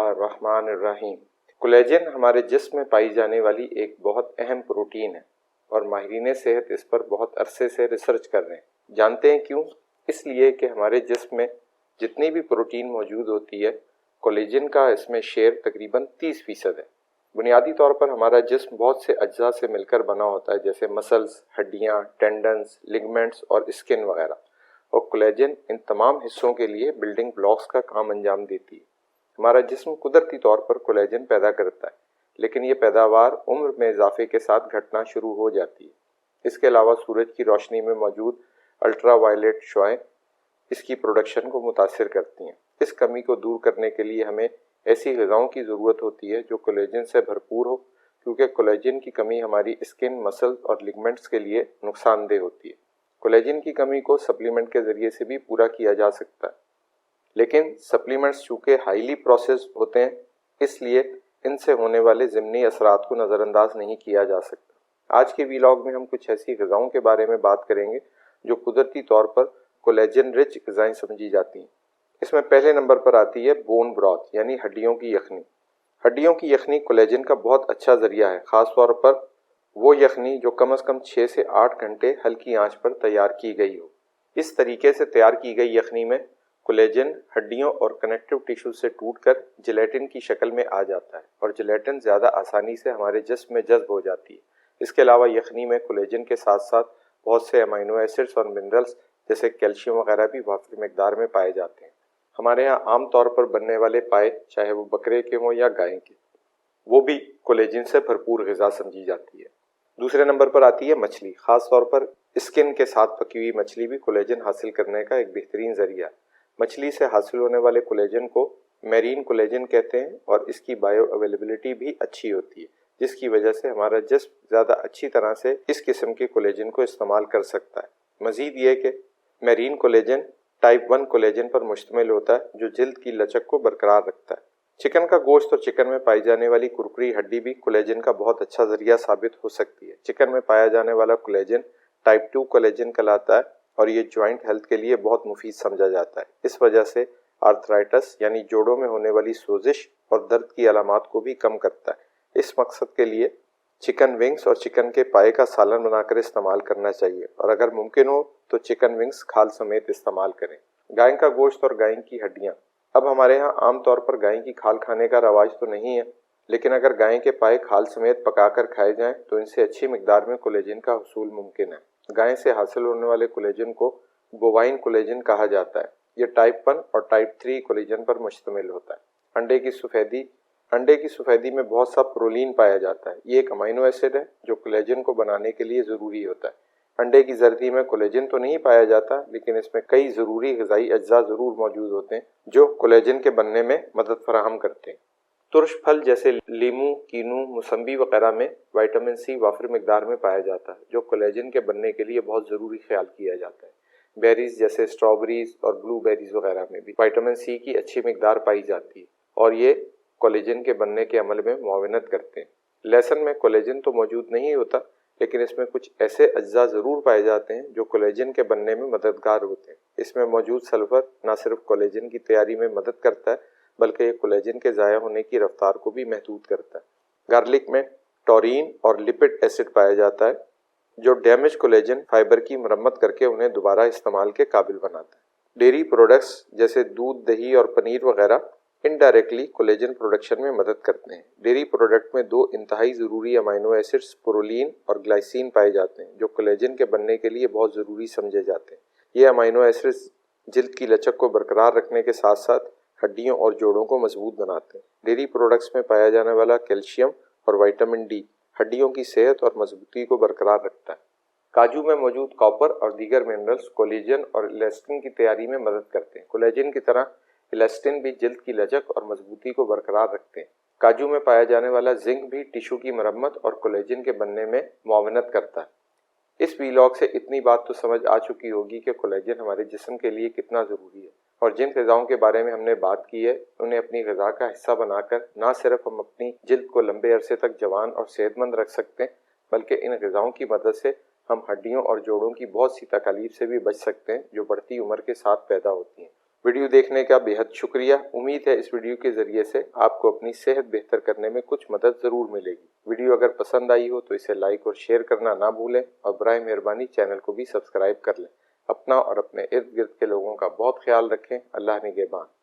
बिस्मिल्लाहिर्रहमानिर्रहीम الرحیم कोलेजन हमारे जिस्म में पाई जाने वाली एक बहुत अहम प्रोटीन है और माहिरीन सेहत इस पर बहुत अरसे से रिसर्च कर रहे हैं। जानते हैं क्यों? इसलिए कि हमारे जिस्म में जितनी भी प्रोटीन मौजूद होती है, कोलेजन का इसमें शेयर तकरीबन 30% है। बुनियादी तौर पर हमारा जिस्म बहुत से अज्जा से मिलकर बना होता है, जैसे मसल्स, हड्डियाँ, टेंडन्स, लिगमेंट्स और स्किन वगैरह, और कोलेजन इन तमाम हिस्सों के लिए बिल्डिंग ब्लॉक्स का काम अंजाम देती है। हमारा जिस्म कुदरती तौर पर कोलेजन पैदा करता है, लेकिन ये पैदावार उम्र में इजाफे के साथ घटना शुरू हो जाती है। इसके अलावा सूरज की रोशनी में मौजूद अल्ट्रा वायलेट शुआएं इसकी प्रोडक्शन को मुतासिर करती हैं। इस कमी को दूर करने के लिए हमें ऐसी ग़िज़ाओं की ज़रूरत होती है जो कोलेजन से भरपूर हो, क्योंकि कोलेजन की कमी हमारी स्किन, मसल और लिगमेंट्स के लिए नुकसानदेह होती है। कोलेजन की कमी को सप्लीमेंट के ज़रिए से भी पूरा किया जा सकता है, लेकिन सप्लीमेंट्स चूँकि हाईली प्रोसेस्ड होते हैं, इसलिए इनसे होने वाले ज़िमनी असरात को नज़रअंदाज नहीं किया जा सकता। आज के वीलॉग में हम कुछ ऐसी ग़िज़ाओं के बारे में बात करेंगे जो कुदरती तौर पर कोलेजन रिच ग़िज़ाएं समझी जाती हैं। इसमें पहले नंबर पर आती है बोन ब्रॉथ, यानी हड्डियों की यखनी। हड्डियों की यखनी कोलेजन का बहुत अच्छा ज़रिया है, ख़ास तौर पर वो यखनी जो कम से कम 6 से 8 घंटे हल्की आंच पर तैयार की गई हो। इस तरीके से तैयार की गई यखनी में कोलेजन हड्डियों और कनेक्टिव टिश्यू से टूटकर जिलेटिन की शक्ल में आ जाता है और जिलेटिन ज़्यादा आसानी से हमारे जिस्म में जज्ब हो जाती है। इसके अलावा यखनी में कोलेजन के साथ साथ बहुत से अमीनो एसिड्स और मिनरल्स जैसे कैल्शियम वगैरह भी वाफिर मिकदार में पाए जाते हैं। हमारे यहाँ आम तौर पर बनने वाले पाए, चाहे वो बकरे के हों या गाय के, वो भी कोलेजन से भरपूर ग़िज़ा समझी जाती है। दूसरे नंबर पर आती है मछली। ख़ास तौर पर स्किन के साथ पकी हुई मछली भी कोलेजन हासिल करने का एक बेहतरीन ज़रिया है। मछली से हासिल होने वाले कोलेजन को मेरीन कोलेजन कहते हैं और इसकी बायो अवेलेबिलिटी भी अच्छी होती है, जिसकी वजह से हमारा जिस्म ज़्यादा अच्छी तरह से इस किस्म के कोलेजन को इस्तेमाल कर सकता है। मज़ीद ये कि मेरीन कोलेजन टाइप 1 कोलेजन पर मुश्तमिल होता है, जो जिल्द की लचक को बरकरार रखता है। चिकन का गोश्त और चिकन में पाई जाने वाली कुरकुरी हड्डी भी कोलेजन का बहुत अच्छा ज़रिया साबित हो सकती है। चिकन में पाया जाने वाला कोलेजन टाइप 2 कोलेजन कहलाता है और ये जॉइंट हेल्थ के लिए बहुत मुफीद समझा जाता है। इस वजह से आर्थराइटिस यानी जोड़ों में होने वाली सोजिश और दर्द की अलामात को भी कम करता है। इस मकसद के लिए चिकन विंग्स और चिकन के पाए का सालन बनाकर इस्तेमाल करना चाहिए, और अगर मुमकिन हो तो चिकन विंग्स खाल समेत इस्तेमाल करें। गाय का गोश्त और गाय की हड्डियाँ। अब हमारे यहाँ आम तौर पर गाय की खाल खाने का रवाज तो नहीं है, लेकिन अगर गाय के पाए खाल समेत पकाकर खाए जाएं तो इनसे अच्छी मिकदार में कोलेजन का हुसूल मुमकिन है। गाय से हासिल होने वाले कोलेजन को बोवाइन कोलेजन कहा जाता है। ये टाइप 1 और टाइप 3 कोलेजन पर मुश्तमिल होता है। अंडे की सफ़ेदी में बहुत सा प्रोलीन पाया जाता है। ये एक अमीनो एसिड है जो कोलेजन को बनाने के लिए ज़रूरी होता है। अंडे की जर्दी में कोलेजन तो नहीं पाया जाता, लेकिन इसमें कई ज़रूरी ग़िज़ाई अज्जा ज़रूर मौजूद होते हैं जो कोलेजन के बनने में मदद फराहम करते हैं। तुर्श फल जैसे लीमू, कीनू, मौसम्बी वगैरह में विटामिन सी वाफिर मिकदार में पाया जाता है, जो कोलेजन के बनने के लिए बहुत ज़रूरी ख्याल किया जाता है। बेरीज जैसे स्ट्रॉबेरीज और ब्लूबेरीज वगैरह में भी विटामिन सी की अच्छी मिकदार पाई जाती है और ये कोलेजन के बनने के अमल में मुआवनत करते हैं। लहसुन में कोलेजन तो मौजूद नहीं होता, लेकिन इसमें कुछ ऐसे अज्जा ज़रूर पाए जाते हैं जो कोलेजन के बनने में मददगार होते हैं। इसमें मौजूद सल्फर न सिर्फ कोलेजन की तैयारी में मदद करता है, बल्कि ये कोलेजन के ज़ाया होने की रफ्तार को भी महदूद करता है। गार्लिक में टॉरिन और लिपिड एसिड पाया जाता है, जो डैमेज कोलेजन फाइबर की मरम्मत करके उन्हें दोबारा इस्तेमाल के काबिल बनाता है। डेयरी प्रोडक्ट्स जैसे दूध, दही और पनीर वगैरह इनडायरेक्टली कोलेजन प्रोडक्शन में मदद करते हैं। डेयरी प्रोडक्ट में 2 इंतहाई ज़रूरी अमीनो एसिड्स प्रोलीन और ग्लाइसिन पाए जाते हैं, जो कोलेजन के बनने के लिए बहुत ज़रूरी समझे जाते हैं। ये अमीनो एसिड्स जिल्द की लचक को बरकरार रखने के साथ साथ हड्डियों और जोड़ों को मजबूत बनाते हैं। डेयरी प्रोडक्ट्स में पाया जाने वाला कैल्शियम और विटामिन डी हड्डियों की सेहत और मजबूती को बरकरार रखता है। काजू में मौजूद कॉपर और दीगर मिनरल्स कोलेजन और इलास्टिन की तैयारी में मदद करते हैं। कोलेजन की तरह इलास्टिन भी जिल्द की लचक और मजबूती को बरकरार रखते हैं। काजू में पाया जाने वाला जिंक भी टिश्यू की मरम्मत और कोलेजन के बनने में मुआवनत करता है। इस वीलॉग से इतनी बात तो समझ आ चुकी होगी कि कोलेजन हमारे जिस्म के लिए कितना ज़रूरी है, और जिन ग़िज़ाओं के बारे में हमने बात की है उन्हें अपनी ग़िज़ा का हिस्सा बनाकर ना सिर्फ हम अपनी जिल्द को लंबे अरसे तक जवान और सेहतमंद रख सकते हैं, बल्कि इन ग़िज़ाओं की मदद से हम हड्डियों और जोड़ों की बहुत सी तकलीफ से भी बच सकते हैं जो बढ़ती उम्र के साथ पैदा होती हैं। वीडियो देखने का बेहद शुक्रिया। उम्मीद है इस वीडियो के ज़रिए से आपको अपनी सेहत बेहतर करने में कुछ मदद ज़रूर मिलेगी। वीडियो अगर पसंद आई हो तो इसे लाइक और शेयर करना ना भूलें और बराए मेहरबानी चैनल को भी सब्सक्राइब कर लें। अपना और अपने इर्द गिर्द के लोगों का बहुत ख्याल रखें। अल्लाह निगहबान।